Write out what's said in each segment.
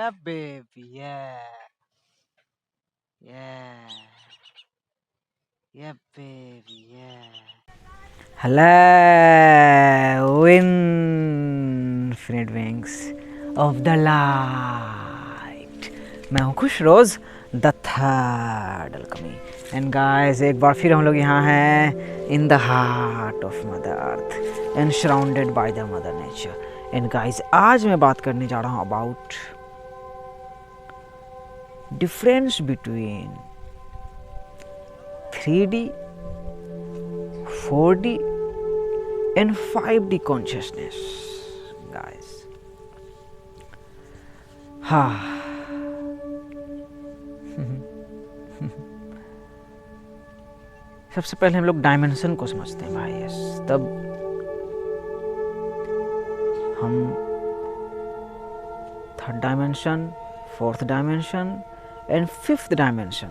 Yeah, baby. Yeah. Yeah. Yeah, baby. Yeah. Hello, infinite wings of the light. मैं हूँ खुश रोज the third अलकमी and guys एक बार फिर हम लोग यहाँ हैं in the heart of mother earth and surrounded by the mother nature and guys आज मैं बात करने जा रहा हूँ about difference between 3D 4D and 5D consciousness guys हाँ सबसे पहले हम लोग डायमेंशन को समझते हैं भाई यस तब हम third dimension fourth dimension and fifth dimension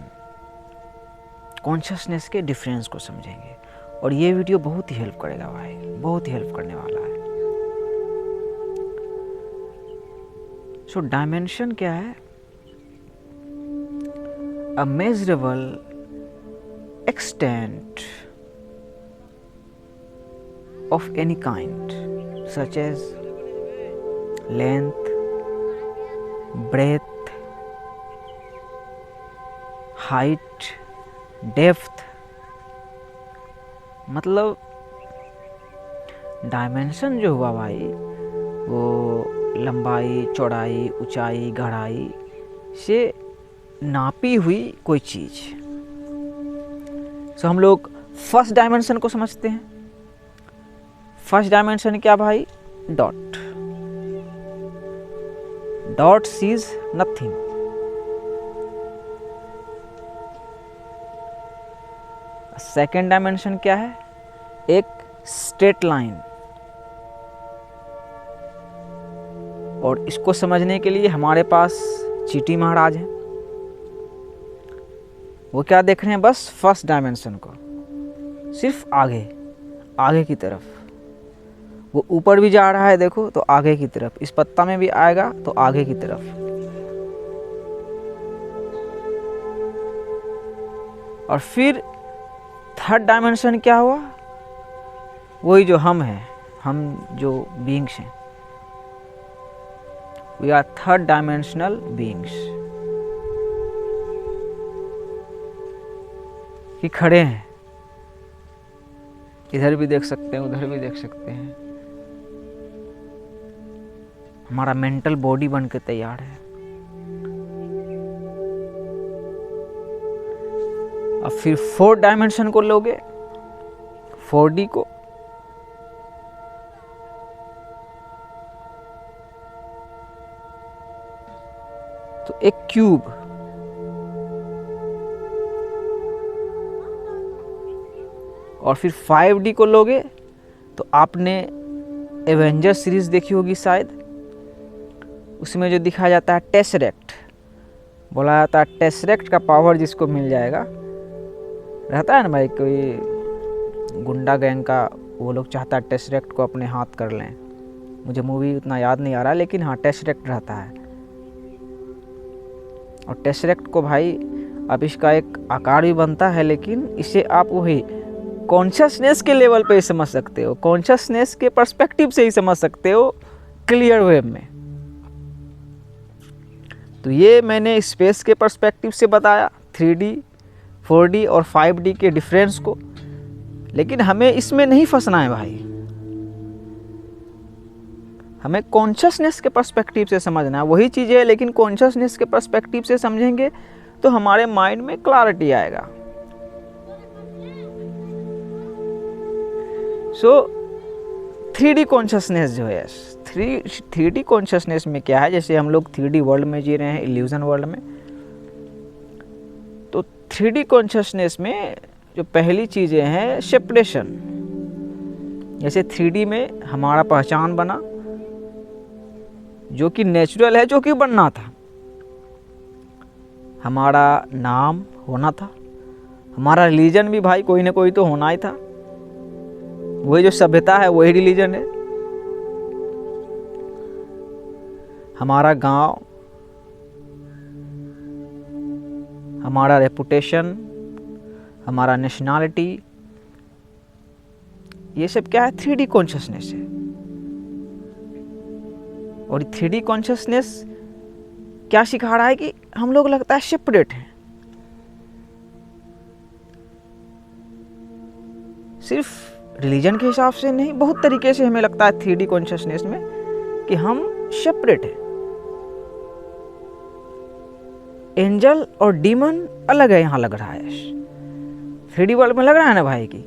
consciousness के डिफरेंस को समझेंगे और ये वीडियो बहुत ही हेल्प करेगा भाई बहुत ही हेल्प करने वाला है। सो डायमेंशन क्या है? अ measurable extent of any kind such as length, breadth, height, depth मतलब डायमेंशन जो हुआ भाई वो लंबाई चौड़ाई ऊंचाई गहराई से नापी हुई कोई चीज़। सो हम लोग फर्स्ट डायमेंशन को समझते हैं। फर्स्ट डायमेंशन क्या भाई? Dot. Dot sees nothing. Second dimension क्या है? एक स्ट्रेट लाइन। और इसको समझने के लिए हमारे पास चीटी महाराज हैं। वो क्या देख रहे हैं? बस फर्स्ट डायमेंशन को, सिर्फ आगे आगे की तरफ। वो ऊपर भी जा रहा है देखो तो आगे की तरफ, इस पत्ता में भी आएगा तो आगे की तरफ। और फिर थर्ड डायमेंशन क्या हुआ? वही जो हम हैं, हम जो बीइंग्स हैं, we are third dimensional beings कि खड़े हैं, इधर भी देख सकते हैं उधर भी देख सकते हैं। हमारा मेंटल बॉडी बन के तैयार है। अब फिर फोर्थ डायमेंशन को लोगे, 4D को, तो एक क्यूब, और फिर 5D को लोगे तो आपने एवेंजर सीरीज देखी होगी शायद, उसमें जो दिखाया जाता है टेसरेक्ट, बोला जाता है टेसरेक्ट का पावर जिसको मिल जाएगा, रहता है ना भाई कोई गुंडा गैंग का, वो लोग चाहता है टेसरेक्ट को अपने हाथ कर लें। मुझे मूवी उतना याद नहीं आ रहा लेकिन हाँ टेसरेक्ट रहता है। और टेसरेक्ट को भाई अब इसका एक आकार भी बनता है, लेकिन इसे आप वही कॉन्शियसनेस के लेवल पे ही समझ सकते हो, कॉन्शियसनेस के पर्सपेक्टिव से ही समझ सकते हो, क्लियर वेव में। तो ये मैंने स्पेस के पर्सपेक्टिव से बताया 3D 4D और 5D के डिफरेंस को, लेकिन हमें इसमें नहीं फंसना है भाई, हमें कॉन्शियसनेस के पर्सपेक्टिव से समझना है। वही चीज़ है लेकिन कॉन्शियसनेस के पर्सपेक्टिव से समझेंगे तो हमारे माइंड में क्लैरिटी आएगा। सो 3D कॉन्शियसनेस जो है, 3D कॉन्शियसनेस में क्या है, जैसे हम लोग 3D वर्ल्ड में जी रहे हैं, इल्यूजन वर्ल्ड में, तो 3D कॉन्शियसनेस में जो पहली चीज़ें हैं सेपरेशन। जैसे 3D में हमारा पहचान बना जो कि नेचुरल है, जो कि बनना था, हमारा नाम होना था, हमारा रिलीजन भी भाई कोई ना कोई तो होना ही था, वही जो सभ्यता है वही रिलीजन है, हमारा गांव, हमारा रेपुटेशन, हमारा नेशनैलिटी, ये सब क्या है? 3D कॉन्शियसनेस है। और 3D कॉन्शियसनेस क्या सिखा रहा है कि हम लोग लगता है सेपरेट हैं। सिर्फ रिलीजन के हिसाब से नहीं, बहुत तरीके से हमें लगता है 3D कॉन्शियसनेस में कि हम सेपरेट हैं। एंजल और डीमन अलग है, यहाँ लग रहा है 3D वर्ल्ड में लग रहा है ना भाई कि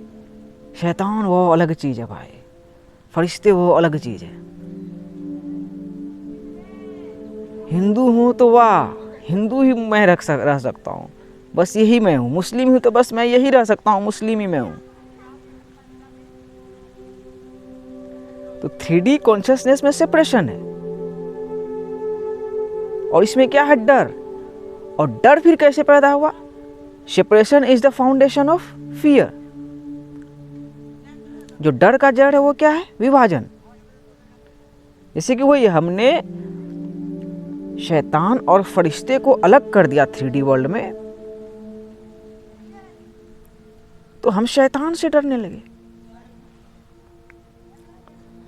शैतान वो अलग चीज है भाई, फरिश्ते वो अलग चीज है। हिंदू हूँ तो वाह, हिंदू ही मैं रह सकता हूँ, बस यही मैं हूँ। मुस्लिम हूँ तो बस मैं यही रह सकता हूँ, मुस्लिम ही मैं हूँ। तो 3D कॉन्शियसनेस में सेपरेशन है। और इसमें क्या है? डर। और डर फिर कैसे पैदा हुआ? Separation is the foundation of fear. जो डर का जड़ है वो क्या है? विभाजन। जैसे कि वही हमने शैतान और फरिश्ते को अलग कर दिया 3D वर्ल्ड में, तो हम शैतान से डरने लगे।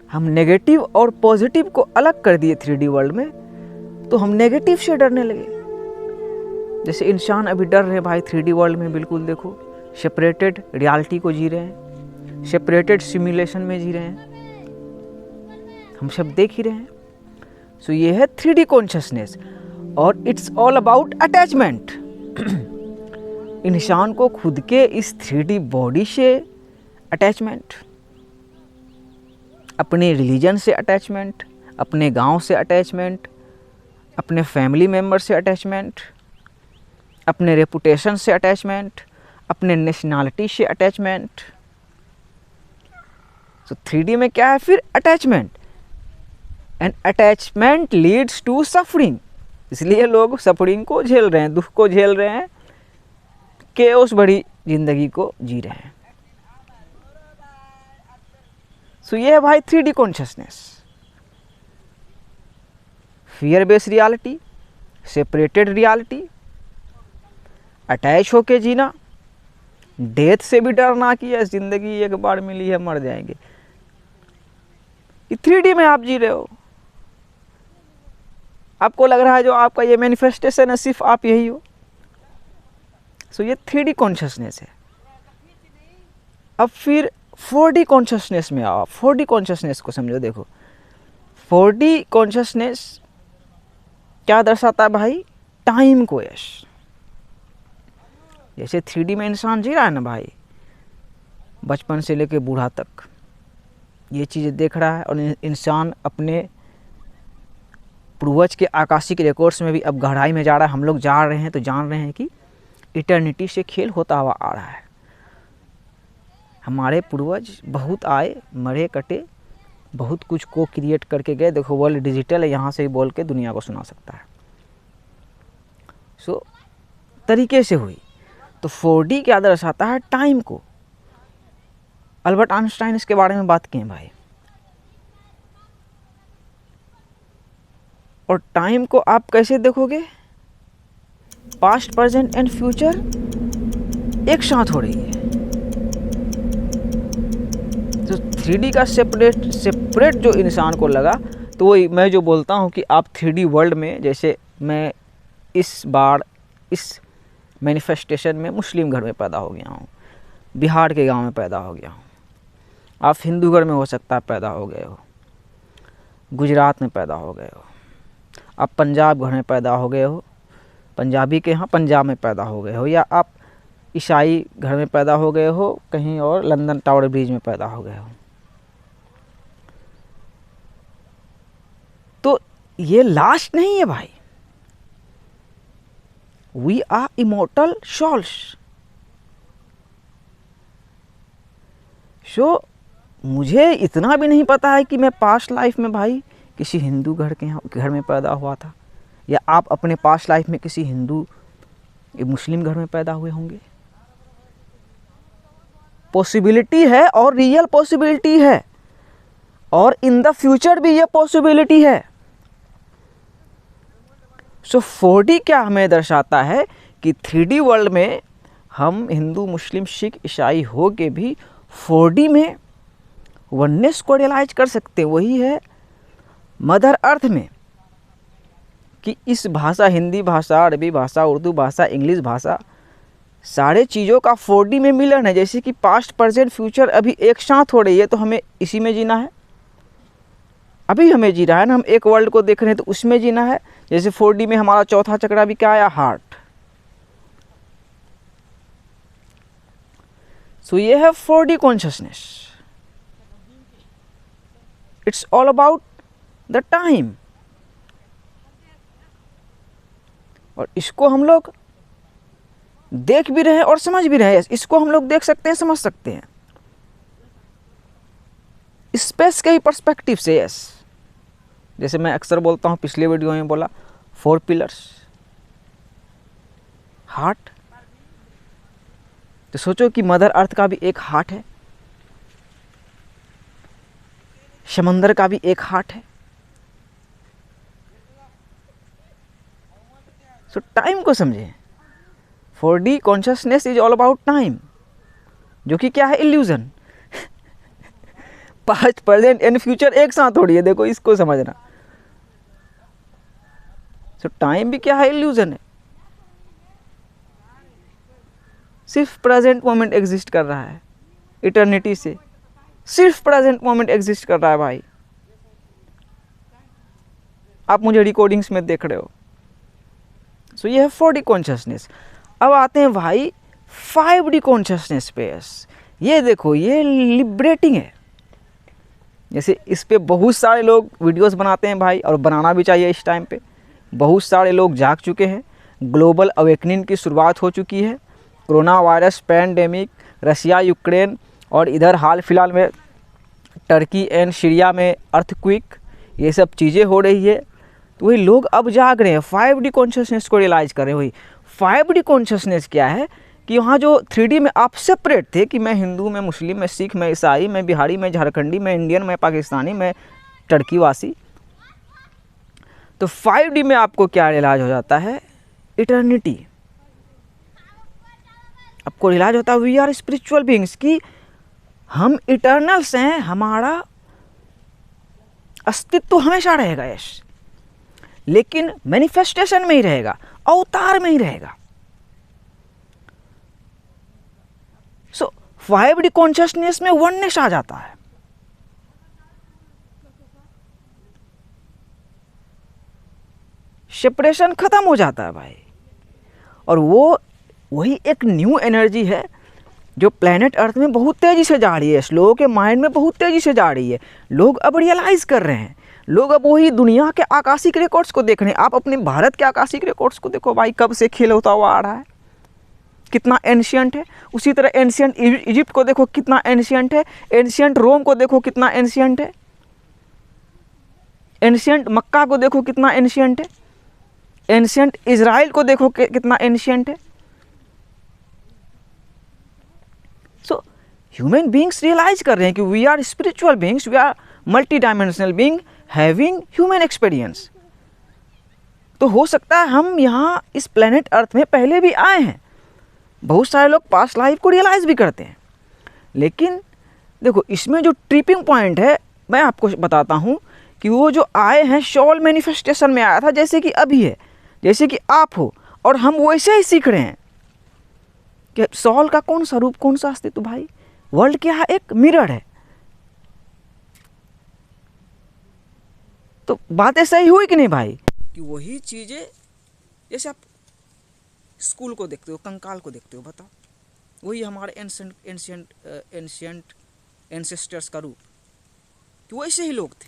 हम नेगेटिव और पॉजिटिव को अलग कर दिए 3D वर्ल्ड में, तो हम नेगेटिव से डरने लगे। जैसे इंसान अभी डर रहे भाई 3D वर्ल्ड में, बिल्कुल देखो सेपरेटेड रियलिटी को जी रहे हैं, सेपरेटेड सिमुलेशन में जी रहे हैं, हम सब देख ही रहे हैं। सो ये है 3D कॉन्शियसनेस। और इट्स ऑल अबाउट अटैचमेंट। इंसान को खुद के इस 3D बॉडी से अटैचमेंट, अपने रिलीजन से अटैचमेंट, अपने गांव से अटैचमेंट, अपने फैमिली मेम्बर से अटैचमेंट, अपने रेपुटेशन से अटैचमेंट, अपने नेशनैलिटी से अटैचमेंट। तो 3D में क्या है फिर? Attachment. And attachment leads to suffering. इसलिए लोग सफरिंग को झेल रहे हैं, दुख को झेल रहे हैं, केओस भरी जिंदगी को जी रहे हैं। सो ये है भाई 3D consciousness. Fear based reality, separated reality, attach होके जीना, डेथ से भी डरना कि यह जिंदगी एक बार मिली है, मर जाएंगे। ये 3D में आप जी रहे हो, आपको लग रहा है जो आपका ये मैनिफेस्टेशन है सिर्फ आप यही हो। सो ये 3D कॉन्शियसनेस है। अब फिर 4D कॉन्शियसनेस में आओ। 4D कॉन्शियसनेस को समझो। देखो 4D कॉन्शियसनेस क्या दर्शाता है भाई? टाइम को। यश जैसे 3D में इंसान जी रहा है ना भाई, बचपन से लेके बूढ़ा तक ये चीज़ें देख रहा है। और इंसान अपने पूर्वज के आकाशिक रिकॉर्ड्स में भी अब गहराई में जा रहा है। हम लोग जा रहे हैं तो जान रहे हैं कि इटर्निटी से खेल होता हुआ आ रहा है। हमारे पूर्वज बहुत आए, मरे कटे, बहुत कुछ को क्रिएट करके गए। देखो वर्ल्ड डिजिटल है, यहाँ से ही बोल के दुनिया को सुना सकता है। सो तरीके से हुई। तो 4D क्या दर्शाता है? टाइम को। अल्बर्ट आइंस्टाइन इसके बारे में बात किए भाई। और टाइम को आप कैसे देखोगे? पास्ट, प्रेजेंट एंड फ्यूचर एक साथ हो रही है। तो 3D का सेपरेट जो इंसान को लगा, तो वही मैं जो बोलता हूँ कि आप 3D वर्ल्ड में, जैसे मैं इस बार इस मैनिफेस्टेशन में मुस्लिम घर में पैदा हो गया हूँ, बिहार के गांव में पैदा हो गया हूँ, आप हिंदू घर में हो सकता है पैदा हो गए हो, गुजरात में पैदा हो गए हो, आप पंजाब घर में पैदा हो गए हो, पंजाबी के यहाँ पंजाब में पैदा हो गए हो, या आप ईसाई घर में पैदा हो गए हो कहीं और लंदन टावर ब्रिज में पैदा हो गए हो। तो ये लास्ट नहीं है भाई। We are immortal souls. So मुझे इतना भी नहीं पता है कि मैं पास्ट लाइफ में भाई किसी हिंदू घर में पैदा हुआ था, या आप अपने पास्ट लाइफ में किसी हिंदू या मुस्लिम घर में पैदा हुए होंगे। पॉसिबिलिटी है, और रियल पॉसिबिलिटी है, और इन द फ्यूचर भी ये पॉसिबिलिटी है। सो 4D क्या हमें दर्शाता है कि 3D वर्ल्ड में हम हिंदू मुस्लिम सिख ईसाई हो के भी 4D में वननेस को रियलाइज कर सकते हैं। वही है मदर अर्थ में कि इस भाषा, हिंदी भाषा, अरबी भाषा, उर्दू भाषा, इंग्लिश भाषा, सारे चीज़ों का 4D में मिलन है। जैसे कि पास्ट प्रेजेंट फ्यूचर अभी एक साथ हो रही है, तो हमें इसी में जीना है। अभी हमें जी रहा है ना, हम एक वर्ल्ड को देख रहे हैं तो उसमें जीना है। जैसे 4D में हमारा चौथा चक्र भी क्या आया, हार्ट। सो ये है 4D consciousness. It's all about the time. और इसको हम लोग देख भी रहे हैं और समझ भी रहे हैं। इसको हम लोग देख सकते हैं, समझ सकते हैं स्पेस के ही पर्सपेक्टिव से। यस, जैसे मैं अक्सर बोलता हूँ, पिछले वीडियो में बोला, 4 पिलर्स, हार्ट। तो सोचो कि मदर अर्थ का भी एक हार्ट है, समंदर का भी एक हार्ट है। सो टाइम को समझें। 4D consciousness is all about time, जो कि क्या है, illusion. Past present and future एक साथ हो रही है, देखो इसको समझना। सो टाइम भी क्या है, इल्यूजन है। सिर्फ प्रेजेंट मोमेंट एग्जिस्ट कर रहा है इटर्निटी से, सिर्फ प्रेजेंट मोमेंट एग्जिस्ट कर रहा है भाई। आप मुझे रिकॉर्डिंग्स में देख रहे हो। सो ये है 4D कॉन्शियसनेस। अब आते हैं भाई 5D कॉन्शियसनेस पे। ये देखो, ये लिबरेटिंग है। जैसे इस पे बहुत सारे लोग वीडियोस बनाते हैं भाई, और बनाना भी चाहिए। इस टाइम पे बहुत सारे लोग जाग चुके हैं। ग्लोबल अवेकनिंग की शुरुआत हो चुकी है। Corona virus pandemic, Russia Ukraine, और इधर हाल फिलहाल में टर्की एंड सीरिया में अर्थक्वेक, ये सब चीज़ें हो रही है। तो वही लोग अब जाग रहे हैं, 5D कॉन्शियसनेस को रियलाइज़ कर रहे हैं। वही 5D कॉन्शियसनेस क्या है कि वहाँ जो 3D में आप सेपरेट थे कि मैं हिंदू, मैं मुस्लिम, मैं सिख, मैं ईसाई, मैं बिहारी, मैं झारखंडी, मैं इंडियन, मैं पाकिस्तानी, मैं टर्की वासी, तो 5D में आपको क्या रियलाइज हो जाता है, इटर्निटी। आपको रियलाइज होता है वी आर स्पिरिचुअल बीइंग्स, कि हम इटर्नल्स हैं, हमारा अस्तित्व हमेशा रहेगा। यश, लेकिन मैनिफेस्टेशन में ही रहेगा, अवतार में ही रहेगा। सो 5D कॉन्शियसनेस में वननेस आ जाता है। सेपरेशन खत्म हो जाता है भाई। और वो वही एक न्यू एनर्जी है जो प्लेनेट अर्थ में बहुत तेज़ी से जा रही है, लोगों के माइंड में बहुत तेज़ी से जा रही है। लोग अब रियलाइज़ कर रहे हैं। लोग अब वही दुनिया के आकाशिक रिकॉर्ड्स को देख रहे हैं। आप अपने भारत के आकाशिक रिकॉर्ड्स को देखो भाई, कब से खेल होता हुआ आ रहा है, कितना एंशियंट है। उसी तरह एंशियंट इजिप्ट को देखो कितना एंशियंट है। एंशियंट रोम को देखो कितना एंशियंट है। एंशियंट मक्का को देखो कितना एंशियंट है। एंशियंट इजराइल को देखो कितना एंशियंट है। सो ह्यूमन बींग्स रियलाइज कर रहे हैं कि we are spiritual beings, we are multi dimensional being having human experience. तो हो सकता है हम यहाँ इस प्लेनेट अर्थ में पहले भी आए हैं। बहुत सारे लोग पास्ट लाइफ को रियलाइज भी करते हैं। लेकिन देखो, इसमें जो ट्रिपिंग पॉइंट है, मैं आपको बताता हूँ कि वो जो आए हैं सोल मैनिफेस्टेशन में आया था, जैसे कि अभी है, जैसे कि आप हो, और हम वैसे ही सीख रहे हैं कि सोल का कौन सा रूप, कौन सा अस्तित्व भाई। वर्ल्ड क्या है, एक मिरर है। तो बातें सही हुई कि नहीं भाई, कि वही चीज़ें, जैसे आप स्कूल को देखते हो, कंकाल को देखते हो, बताओ, वही हमारे एंशियंट एंसेस्टर्स का रूप, कि वैसे ही लोग थे।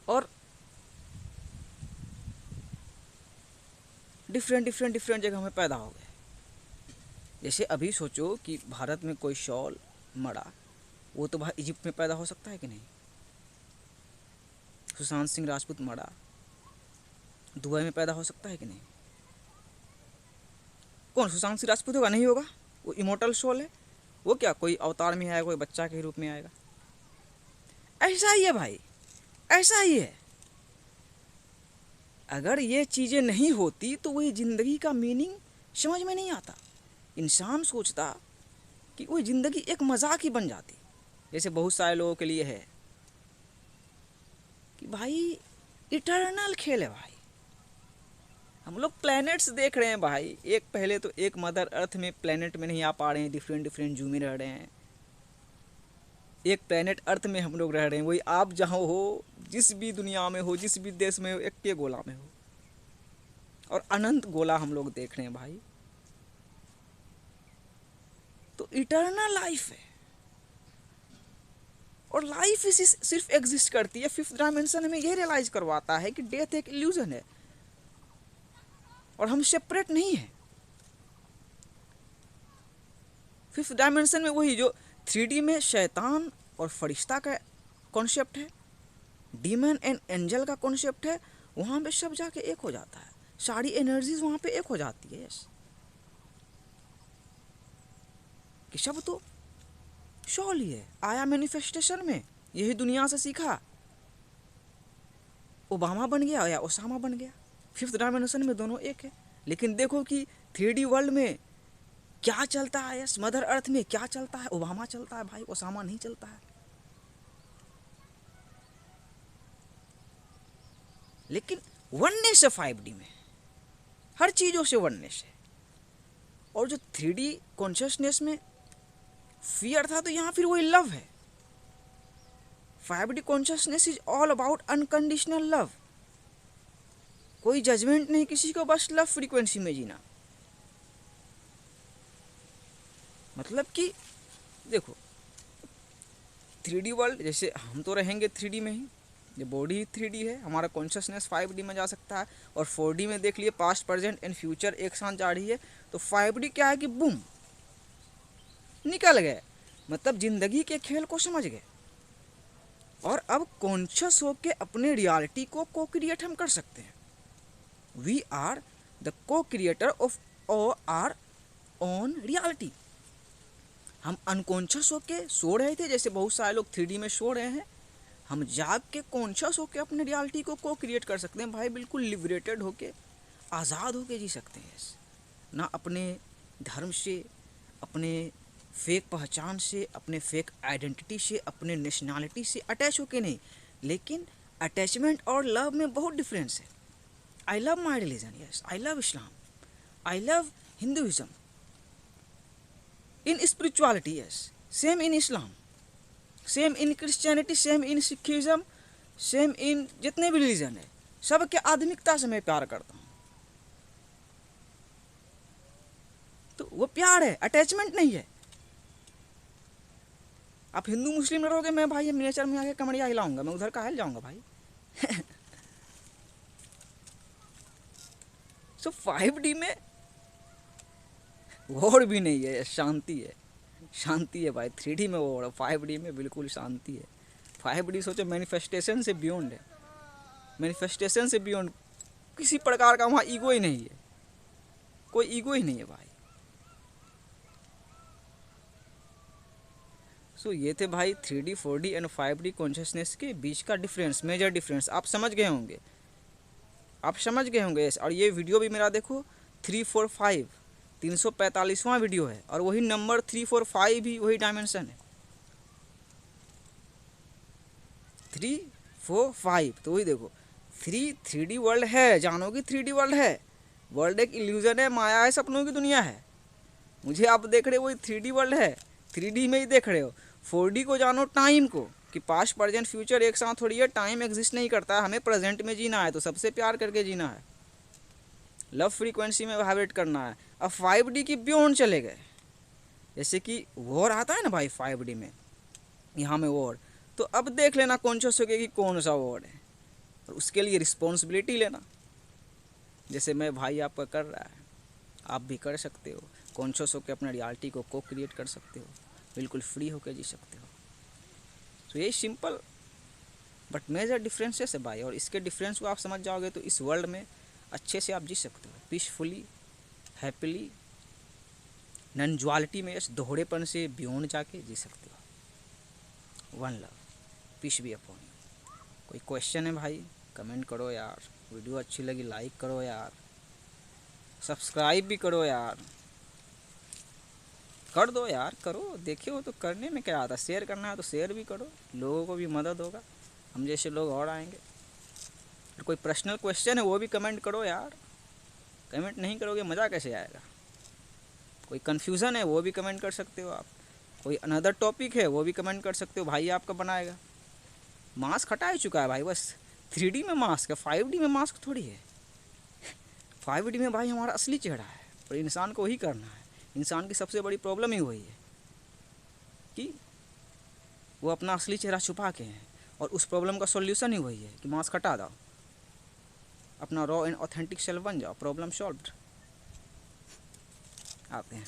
और डिफरेंट जगह में पैदा हो गए। जैसे अभी सोचो कि भारत में कोई शॉल मरा, वो तो भाई इजिप्ट में पैदा हो सकता है कि नहीं। सुशांत सिंह राजपूत मरा, दुबई में पैदा हो सकता है कि नहीं। कौन सुशांत सिंह राजपूत होगा, नहीं होगा। वो इमोर्टल सोल है। वो क्या कोई अवतार में आएगा, कोई बच्चा के रूप में आएगा। ऐसा ही है भाई, ऐसा ही है। अगर ये चीज़ें नहीं होती तो वही ज़िंदगी का मीनिंग समझ में नहीं आता। इंसान सोचता कि वही ज़िंदगी एक मजाक ही बन जाती। जैसे बहुत सारे लोगों के लिए है कि भाई इटर्नल खेल है भाई, हम लोग प्लैनेट्स देख रहे हैं भाई, एक पहले तो एक मदर अर्थ में प्लैनेट में नहीं आ पा रहे हैं, डिफरेंट डिफरेंट जू में रह रहे हैं। एक प्लैनेट अर्थ में हम लोग रह रहे हैं, वही आप जहाँ हो, जिस भी दुनिया में हो, जिस भी देश में हो, एक के गोला में हो, और अनंत गोला हम लोग देख रहे हैं भाई। तो इटर्नल लाइफ है, और लाइफ इसी सिर्फ एग्जिस्ट करती है। फिफ्थ डायमेंशन हमें यह रियलाइज करवाता है कि डेथ एक इल्यूजन है और हम सेपरेट नहीं है। फिफ्थ डायमेंशन में वही जो 3D में शैतान और फरिश्ता का कॉन्सेप्ट है, डीमन एंड एंजल का कॉन्सेप्ट है, वहाँ पे सब जाके एक हो जाता है, सारी एनर्जीज वहाँ पे एक हो जाती है। यस, कि सब तो शॉल ही है, आया मैनिफेस्टेशन में, यही दुनिया से सीखा, ओबामा बन गया या ओसामा बन गया। फिफ्थ डायमेंशन में दोनों एक है। लेकिन देखो कि 3D वर्ल्ड में क्या चलता है, यस, मदर अर्थ में क्या चलता है, ओबामा चलता है भाई, ओसामा नहीं चलता है। लेकिन वननेस है 5D में, हर चीजों से वननेस है। और जो 3D कॉन्शियसनेस में फियर था, तो यहाँ फिर वही लव है। 5D consciousness is all about unconditional love, कोई जजमेंट नहीं किसी को, बस लव फ्रीक्वेंसी में जीना। मतलब कि देखो 3D वर्ल्ड, जैसे हम तो रहेंगे 3D में ही, ये बॉडी ही 3D है, हमारा कॉन्शियसनेस 5D में जा सकता है। और 4D में देख लिए पास्ट प्रेजेंट एंड फ्यूचर एक साथ जा रही है। तो 5D क्या है कि बूम निकल गए, मतलब जिंदगी के खेल को समझ गए, और अब कॉन्शियस होके अपने रियलिटी को को क्रिएट हम कर सकते हैं। We are the co creator of our own reality. हम अनकॉन्शियस होके सो रहे थे, जैसे बहुत सारे लोग 3D में सो रहे हैं, हम जाग के कॉन्शियस होके अपने रियलिटी को को क्रिएट कर सकते हैं भाई, बिल्कुल लिबरेटेड होके, आज़ाद होके जी सकते हैं। ना अपने धर्म से, अपने फेक पहचान से, अपने फेक आइडेंटिटी से, अपने नेशनैलिटी से अटैच होके नहीं। लेकिन अटैचमेंट और लव में बहुत डिफरेंस है। I love my religion, yes, I love Islam, I love Hinduism, in spirituality, yes, same in Islam, same in Christianity, same in Sikhism, same in जितने भी रिलीजन है, सबके आधुनिकता से मैं प्यार करता हूँ। तो वो प्यार है, अटैचमेंट नहीं है। आप हिंदू मुस्लिम रहोगे, मैं भाई नेचर में आके कमरिया हिलाऊंगा, मैं उधर का हिल जाऊंगा भाई। सो 5D में वॉर भी नहीं है, शांति है, शांति है भाई। 3D में वॉर है, 5D में बिल्कुल शांति है। 5D सोचो मैनिफेस्टेशन से बियॉन्ड है, मैनिफेस्टेशन से बियॉन्ड, किसी प्रकार का वहाँ ईगो ही नहीं है, कोई ईगो ही नहीं है भाई। सो ये थे भाई 3D 4D and 5D consciousness के बीच का डिफरेंस, मेजर डिफरेंस। आप समझ गए होंगे, आप समझ गए होंगे। और ये वीडियो भी मेरा देखो 345 345वां वीडियो है, और वही नंबर 345 भी वही डायमेंशन है, 345। तो वही देखो 3D वर्ल्ड है, जानो कि 3D वर्ल्ड है, वर्ल्ड एक इल्यूजन है, माया है, सपनों की दुनिया है। मुझे आप देख रहे हो वही 3D वर्ल्ड है, 3D में ही देख रहे हो। 4D को जानो टाइम को, कि पास्ट प्रेजेंट फ्यूचर एक साथ थोड़ी है, टाइम एग्जिस्ट नहीं करता है, हमें प्रेजेंट में जीना है, तो सबसे प्यार करके जीना है, लव फ्रीक्वेंसी में वाइब्रेट करना है। अब 5D की बियॉन्ड चले गए, जैसे कि वॉर आता है ना भाई 5D में, यहाँ में वॉर, तो अब देख लेना कॉन्शियस हो गया कि कौन सा वॉर है, और उसके लिए रिस्पॉन्सिबिलिटी लेना, जैसे मैं भाई आपका कर रहा है, आप भी कर सकते हो। कॉन्शियस होकर अपना रियलिटी को को क्रिएट कर सकते हो, बिल्कुल फ्री होकर जी सकते हो। तो यही सिंपल बट मेजर डिफरेंसेस है भाई, और इसके डिफरेंस को आप समझ जाओगे तो इस वर्ल्ड में अच्छे से आप जी सकते हो, पीसफुली, हैप्पीली, नॉन ज्वालिटी में, इस दोहरेपन से बियॉन्ड जाके जी सकते हो। One love, peace be upon you. कोई क्वेश्चन है भाई, कमेंट करो यार। वीडियो अच्छी लगी लाइक करो यार, सब्सक्राइब भी करो यार, कर दो यार, करो। देखे हो तो करने में क्या आता, शेयर करना है तो शेयर भी करो, लोगों को भी मदद होगा, हम जैसे लोग और आएंगे। और कोई पर्सनल क्वेश्चन है वो भी कमेंट करो यार, कमेंट नहीं करोगे मज़ा कैसे आएगा। कोई कन्फ्यूज़न है वो भी कमेंट कर सकते हो आप, कोई अनदर टॉपिक है वो भी कमेंट कर सकते हो, भाई आपका बनाएगा। मास्क हटा ही चुका है भाई, बस 3D में मास्क है, 5D में मास्क थोड़ी है। 5D में भाई हमारा असली चेहरा है, और इंसान को वही करना है। इंसान की सबसे बड़ी प्रॉब्लम ही वही है कि वो अपना असली चेहरा छुपा के हैं, और उस प्रॉब्लम का सॉल्यूशन ही वही है कि मास्क हटा दो, अपना रॉ एंड ऑथेंटिक सेल्फ बन जाओ, प्रॉब्लम सॉल्व्ड। आते हैं।